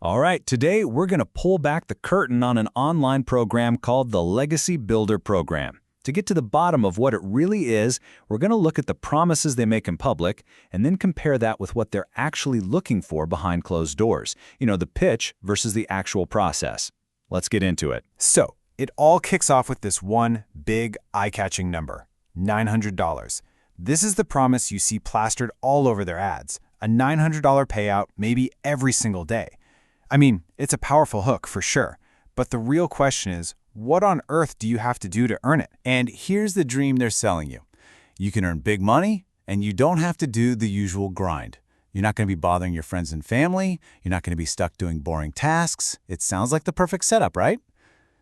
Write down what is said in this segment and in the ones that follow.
All right, today we're going to pull back the curtain on an online program called the Legacy Builder Program. To get to the bottom of what it really is, we're going to look at the promises they make in public and then compare that with what they're actually looking for behind closed doors. The pitch versus the actual process. Let's get into it. So, it all kicks off with this one big, eye-catching number, $900. This is the promise you see plastered all over their ads, a $900 payout maybe every single day. I mean, it's a powerful hook for sure, but the real question is, what on earth do you have to do to earn it? And here's the dream they're selling you. You can earn big money, and you don't have to do the usual grind. You're not going to be bothering your friends and family. You're not going to be stuck doing boring tasks. It sounds like the perfect setup, right?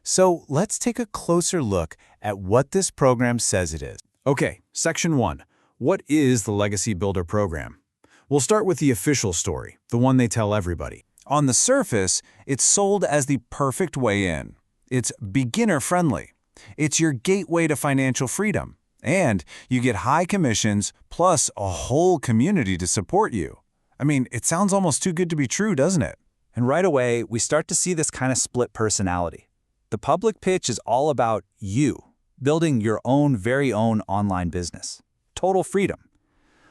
So let's take a closer look at what this program says it is. Okay, Section 1. What is the Legacy Builder Program? We'll start with the official story, the one they tell everybody. On the surface, it's sold as the perfect way in. It's beginner-friendly. It's your gateway to financial freedom. And you get high commissions plus a whole community to support you. I mean, it sounds almost too good to be true, doesn't it? And right away, we start to see this kind of split personality. The public pitch is all about you, building your very own online business. Total freedom.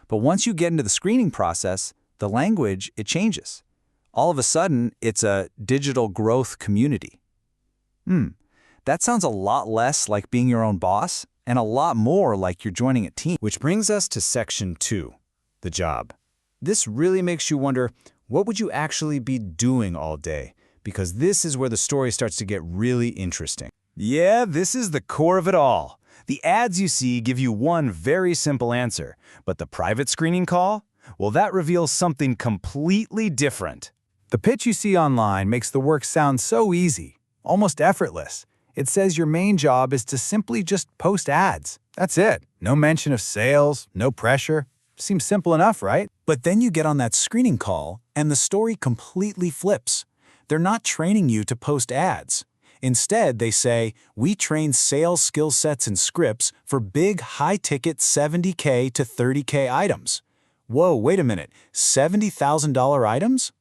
But once you get into the screening process, the language, it changes. All of a sudden, it's a digital growth community. That sounds a lot less like being your own boss and a lot more like you're joining a team. Which brings us to Section 2, the job. This really makes you wonder, what would you actually be doing all day? Because this is where the story starts to get really interesting. Yeah, this is the core of it all. The ads you see give you one very simple answer, but the private screening call? Well, that reveals something completely different. The pitch you see online makes the work sound so easy, almost effortless. It says your main job is to simply just post ads. That's it. No mention of sales, no pressure. Seems simple enough, right? But then you get on that screening call, and the story completely flips. They're not training you to post ads. Instead, they say, we train sales skill sets and scripts for big, high-ticket $70K to $30K items. Whoa, wait a minute, $70,000 items?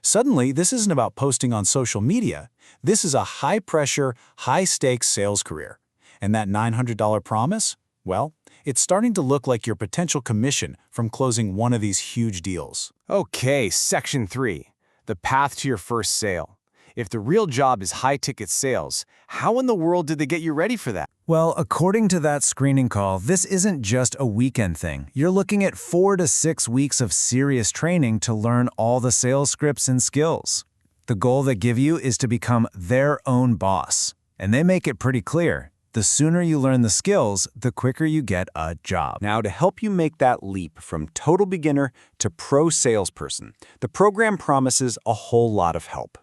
Suddenly, this isn't about posting on social media. This is a high-pressure, high-stakes sales career. And that $900 promise? Well, it's starting to look like your potential commission from closing one of these huge deals. Okay, Section 3, the path to your first sale. If the real job is high-ticket sales, how in the world did they get you ready for that? Well, according to that screening call, this isn't just a weekend thing. You're looking at 4 to 6 weeks of serious training to learn all the sales scripts and skills. The goal they give you is to become their own boss. And they make it pretty clear. The sooner you learn the skills, the quicker you get a job. Now, to help you make that leap from total beginner to pro salesperson, the program promises a whole lot of help.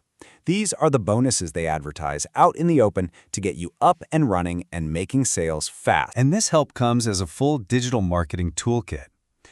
These are the bonuses they advertise out in the open to get you up and running and making sales fast. And this help comes as a full digital marketing toolkit.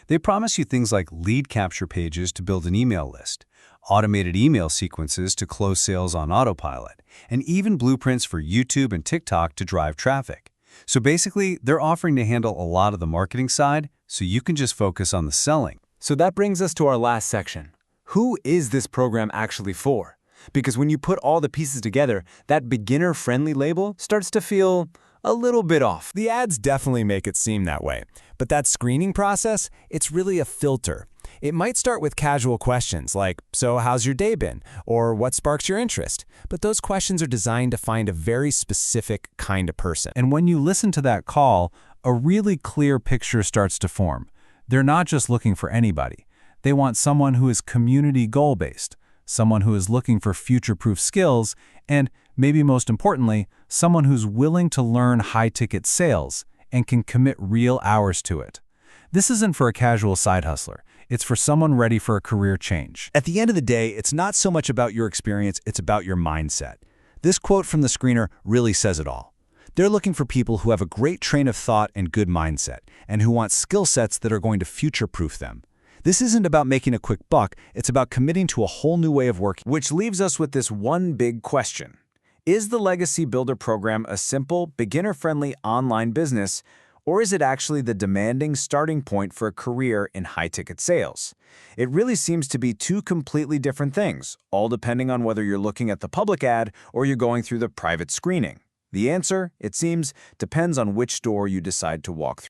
They promise you things like lead capture pages to build an email list, automated email sequences to close sales on autopilot, and even blueprints for YouTube and TikTok to drive traffic. So basically, they're offering to handle a lot of the marketing side so you can just focus on the selling. So that brings us to our last section. Who is this program actually for? Because when you put all the pieces together, that beginner-friendly label starts to feel a little bit off. The ads definitely make it seem that way. But that screening process, it's really a filter. It might start with casual questions like, so how's your day been? Or what sparks your interest? But those questions are designed to find a very specific kind of person. And when you listen to that call, a really clear picture starts to form. They're not just looking for anybody. They want someone who is community goal-based, someone who is looking for future-proof skills, and, maybe most importantly, someone who's willing to learn high-ticket sales and can commit real hours to it. This isn't for a casual side hustler. It's for someone ready for a career change. At the end of the day, it's not so much about your experience, it's about your mindset. This quote from the screener really says it all. They're looking for people who have a great train of thought and good mindset, and who want skill sets that are going to future-proof them. This isn't about making a quick buck, it's about committing to a whole new way of working. Which leaves us with this one big question. Is the Legacy Builder program a simple, beginner-friendly online business, Or is it actually the demanding starting point for a career in high-ticket sales? It really seems to be two completely different things, all depending on whether you're looking at the public ad or you're going through the private screening. The answer, it seems, depends on which door you decide to walk through.